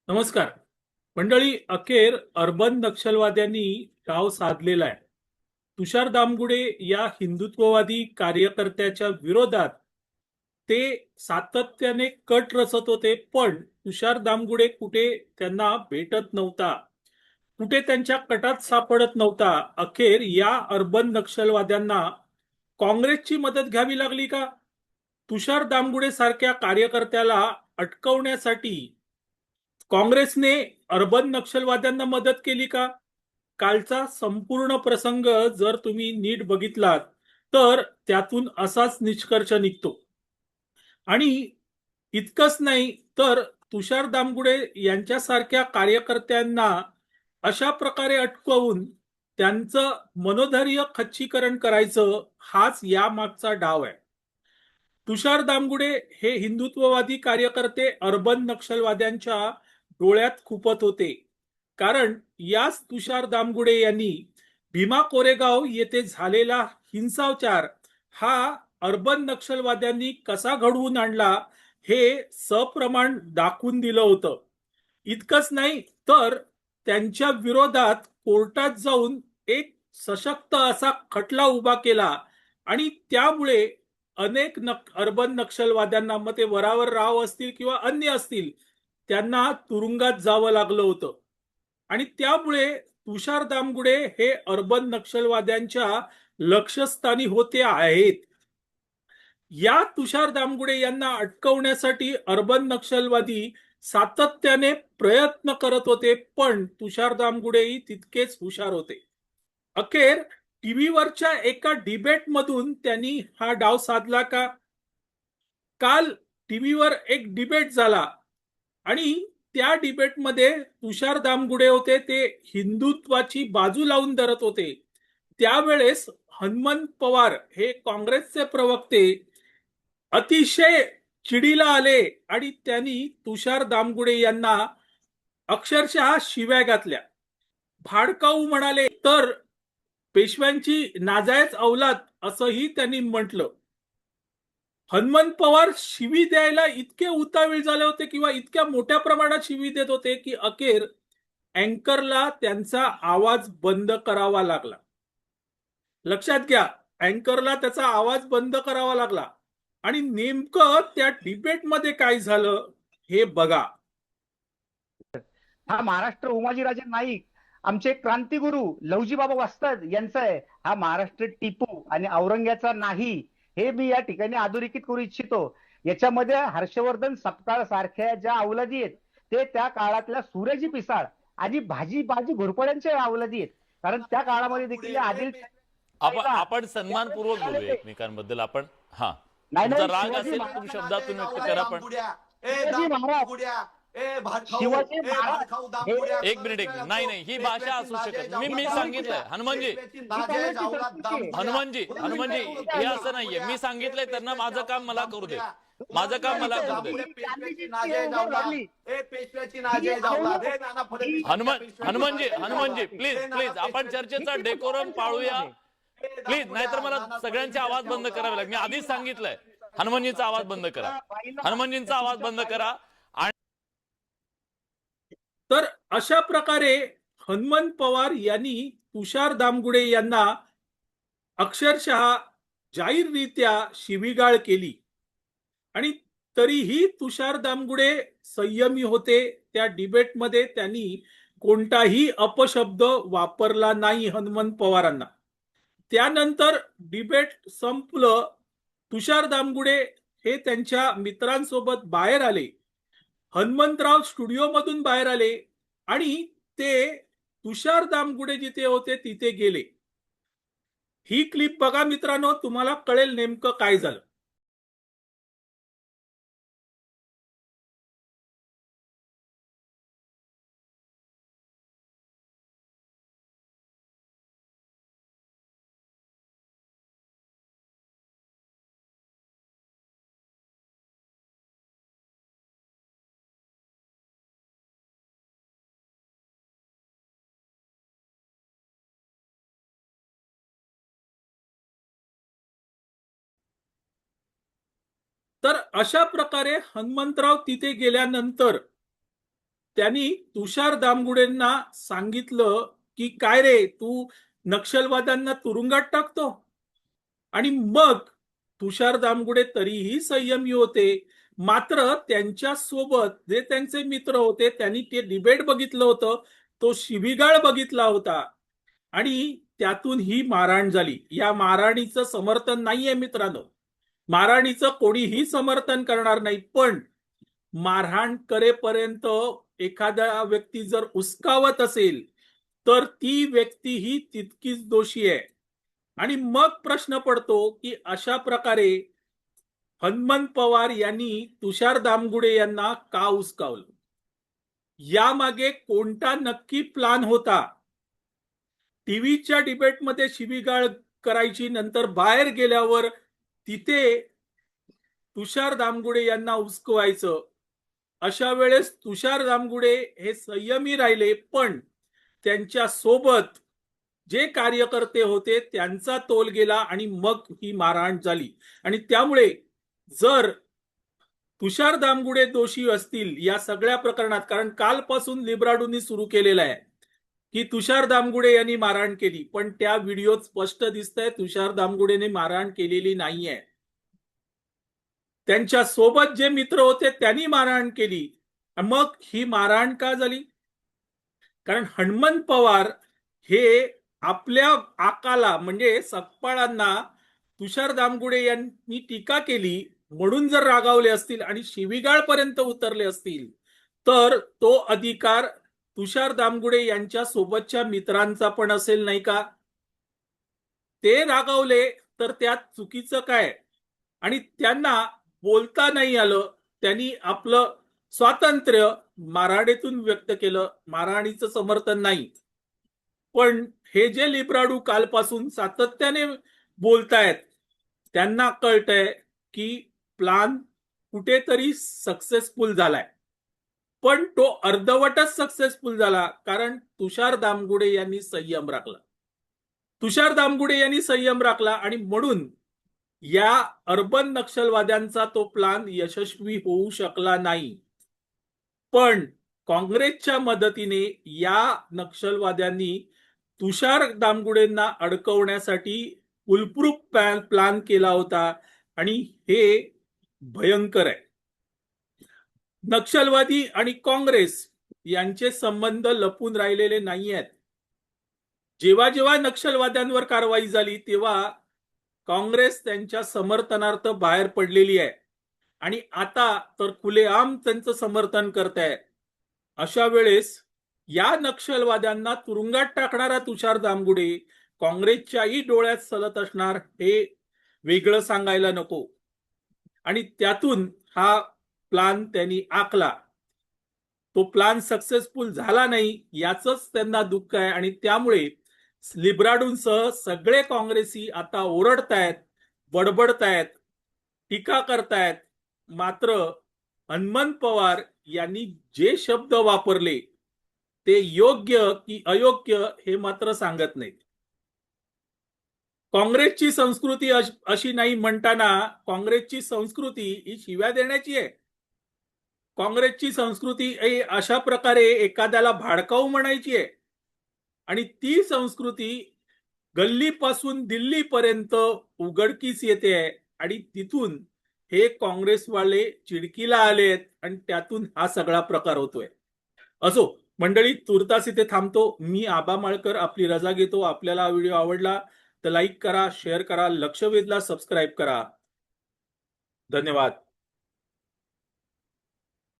नमस्कार मंडळी. अखेर अर्बन नक्षलवाद्यांनी डाव साधलेला आहे. तुषार दामगुडे या हिंदुत्ववादी कार्यकर्त्याच्या विरोधात ते सातत्याने कट रचत होते, पण तुषार दामगुडे कुठे त्यांना भेटत नव्हता, कुठे त्यांच्या कटात सापडत नव्हता. अखेर या अर्बन नक्षलवाद्यांना काँग्रेसची मदत घ्यावी लागली का? तुषार दामगुडे सारख्या कार्यकर्त्याला अटकवण्यासाठी काँग्रेसने अर्बन नक्षलवाद्यांना मदत केली का? कालचा संपूर्ण प्रसंग जर तुम्ही नीट बघितलात तर त्यातून असाच निष्कर्ष निघतो. आणि इतकंच नाही तर तुषार दामगुडे यांच्यासारख्या कार्यकर्त्यांना अशा प्रकारे अटकवून त्यांचं मनोधैर्य खच्चीकरण करायचं, हाच या मागचा डाव आहे. तुषार दामगुडे हे हिंदुत्ववादी कार्यकर्ते अर्बन नक्षलवाद्यांच्या डोळ्यात खुपत होते, कारण याच तुषार दामगुडे यांनी भीमा कोरेगाव येथे झालेला हिंसाचार हा अर्बन नक्षलवाद्यांनी कसा घडवून आणला हे सप्रमाण दाखवून दिलं होतं. इतकंच नाही तर त्यांच्या विरोधात कोर्टात जाऊन एक सशक्त असा खटला उभा केला आणि त्यामुळे अनेक अर्बन नक्षलवाद्यांना, मग ते वरावर राव असतील किंवा अन्य असतील, त्यांना तुरुंगात जावं लागलं होतं. आणि त्यामुळे तुषार दामगुडे हे अर्बन नक्षलवाद्यांच्या लक्ष्यस्थानी होते आहेत. या तुषार दामगुडे यांना अटकवण्यासाठी अर्बन नक्षलवादी सातत्याने प्रयत्न करत होते, पण तुषार दामगुडेही तितकेच हुशार होते. अखेर टीव्हीवरच्या एका डिबेटमधून त्यांनी हा डाव साधला का? काल टीव्हीवर एक डिबेट झाला आणि त्या डिबेटमध्ये तुषार दामगुडे होते, ते हिंदुत्वाची बाजू लावून धरत होते. त्यावेळेस हनुमंत पवार हे काँग्रेसचे प्रवक्ते अतिशय चिडीला आले आणि त्यांनी तुषार दामगुडे यांना अक्षरशः शिव्या घातल्या. भाडकाऊ म्हणाले, तर पेशव्यांची नाजायज औलाद असंही त्यांनी म्हटलं. हनुमंत पवार शिवी द्यायला इतके उतावीळ झाले होते किंवा इतक्या मोठ्या प्रमाणात शिवी देत होते की अखेर अँकरला त्यांचा आवाज बंद करावा लागला. लक्षात घ्या, अँकरला त्याचा आवाज बंद करावा लागला. आणि नेमकं त्या डिबेटमध्ये काय झालं हे बघा. हा महाराष्ट्र उमाजीराजे नाईक, आमचे क्रांतिगुरु लवजी बाबा वस्ताद यांचा आहे. हा महाराष्ट्र टिपू आणि औरंग्याचा नाही, हे मी या ठिकाणी अधोरेखित करू इच्छितो. याच्यामध्ये हर्षवर्धन सपकाळ सारख्या ज्या अवलादी आहेत ते त्या काळातल्या सूर्यजी पिसाळ आणि भाजी बाजी घोरपड्यांचे अवलादी आहेत. कारण त्या काळामध्ये देखील आदिल आपण सन्मानपूर्वक बोलू एकमेकांबद्दल. आपण हा नाही तुमचा नाही राग शिवाजी असेल तुम्ही शब्दातून व्यक्त करा. पण शिवाजी महाराज शिवाजी महाराज एक मिनिट नाही नाही, ही भाषा असू शकत. मी सांगितलंय हनुमानजी, हनुमानजी हे असं नाहीये. मी सांगितलंय त्यांना, माझं काम मला करू दे, माझं काम मला करू दे. हनुमानजी प्लीज प्लीज आपण चर्चेचा डेकोरम पाळूया प्लीज, नाहीतर मला सगळ्यांचे आवाज बंद करावे लागेल. मी आधीच सांगितलंय हनुमानजींचा आवाज बंद करा, हनुमानजींचा आवाज बंद करा. तर अशा प्रकारे हनुमंत पवार यांनी तुषार दामगुडे यांना अक्षरशः जाहीररित्या शिवीगाळ केली. आणि तरीही तुषार दामगुडे संयमी होते. त्या डिबेटमध्ये त्यांनी कोणताही अपशब्द वापरला नाही हनुमंत पवारांना. त्यानंतर डिबेट संपलं. तुषार दामगुडे हे त्यांच्या मित्रांसोबत बाहेर आले. हनुमंतराव स्टुडिओमधून बाहेर आले आणि ते तुषार दामगुडे जिथे होते तिथे गेले. ही क्लिप बघा मित्रांनो, तुम्हाला कळेल नेमकं काय झालं. तर अशा प्रकारे हनुमंतराव तिथे गेल्यानंतर त्यांनी तुषार दामगुडेंना सांगितलं की काय रे तू नक्षलवाद्यांना तुरुंगात टाकतो. आणि मग तुषार दामगुडे तरीही संयमी होते. मात्र त्यांच्या सोबत जे त्यांचे मित्र होते त्यांनी ते डिबेट बघितलं होतं, तो शिवीगाळ बघितला होता आणि त्यातून ही मारहाण झाली. या मारहाणीचं समर्थन नाहीये मित्रांनो, मारहाणीचं कोणीही समर्थन करणार नाही, पण मारहाण करेपर्यंत एखादा व्यक्ती जर उस्कावत असेल तर ती व्यक्ती ही तितकीच दोषी आहे. आणि मग प्रश्न पडतो की अशा प्रकारे हनुमंत पवार यांनी तुषार दामगुडे यांना का उचकावलं, यामागे कोणता नक्की प्लान होता. टीव्हीच्या डिबेटमध्ये शिवीगाळ करायची, नंतर बाहेर गेल्यावर तिथे तुषार दामगुडे यांना उचकवायचं. अशा वेळेस तुषार दामगुडे हे संयमी राहिले, पण त्यांच्या सोबत जे कार्यकर्ते होते त्यांचा तोल गेला आणि मग ही मारहाण झाली. आणि त्यामुळे जर तुषार दामगुडे दोषी असतील या सगळ्या प्रकरणात, कारण कालपासून लिब्राडूंनी सुरू केलेलं आहे की तुषार दामगुडे यांनी मारहाण केली, पण त्या व्हिडिओत स्पष्ट दिसतंय तुषार दामगुडेने मारहाण केलेली नाहीये. त्यांच्या सोबत जे मित्र होते त्यांनी मारहाण केली. मग ही मारहाण का झाली? कारण हनुमंत पवार हे आपल्या आकाला म्हणजे सकपाळांना तुषार दामगुडे यांनी टीका केली म्हणून जर रागावले असतील आणि शिवीगाळपर्यंत उतरले असतील तर तो अधिकार तुषार दामगुडे यांच्या सोबतच्या मित्रांचा पण असेल नाही का? ते रागावले तर त्यात चुकीचं काय? आणि त्यांना बोलता नाही आलं, त्यांनी आपलं स्वातंत्र्य मारहाणीतून व्यक्त केलं, मारहाणीचं समर्थन नाही. पण हे जे लिब्राडू कालपासून सातत्याने बोलतायत त्यांना कळतंय की प्लान कुठेतरी सक्सेसफुल झालाय, पण तो अर्धवटच सक्सेसफुल झाला कारण तुषार दामगुडे यांनी संयम राखला. तुषार दामगुडे यांनी संयम राखला आणि म्हणून या अर्बन नक्षलवाद्यांचा तो प्लान यशस्वी होऊ शकला नाही. पण काँग्रेसच्या मदतीने या नक्षलवाद्यांनी तुषार दामगुडेंना अडकवण्यासाठी फुलप्रूफ प्लान केला होता आणि हे भयंकर आहे. नक्षलवादी आणि काँग्रेस यांचे संबंध लपून राहिलेले नाही आहेत. जेव्हा जेव्हा नक्षलवाद्यांवर कारवाई झाली तेव्हा काँग्रेस त्यांच्या समर्थनार्थ बाहेर पडलेली आहे आणि आता तर खुलेआम त्यांचं समर्थन करत आहे. अशा वेळेस या नक्षलवाद्यांना तुरुंगात टाकणारा तुषार दामगुडे काँग्रेसच्याही डोळ्यात सलत असणार हे वेगळं सांगायला नको. आणि त्यातून हा प्लान त्यांनी आखला. तो प्लान सक्सेसफुल झाला नाही याचंच त्यांना दुःख आहे आणि त्यामुळे लिब्राडूंसह सगळे काँग्रेसी आता ओरडतायत, बडबडतायत, टीका करतायत. मात्र हनुमंत पवार यांनी जे शब्द वापरले ते योग्य की अयोग्य हे मात्र सांगत नाहीत. काँग्रेसची संस्कृती अशी नाही म्हणताना काँग्रेसची संस्कृती ही शिव्या देण्याची आहे. काँग्रेसची संस्कृती अशा प्रकारे एखाद्याला भाडकाऊ म्हणायची आहे आणि ती संस्कृती गल्लीपासून दिल्लीपर्यंत उघडकीस येते आहे आणि तिथून हे काँग्रेसवाले चिडकीला आलेत आणि त्यातून हा सगळा प्रकार होतोय. असो मंडळी, तुर्तास इथे थांबतो. मी आबा माळकर आपली रजा घेतो. आपल्याला हा व्हिडिओ आवडला तर लाईक करा, शेअर करा, लक्षवेधला सबस्क्राईब करा. धन्यवाद.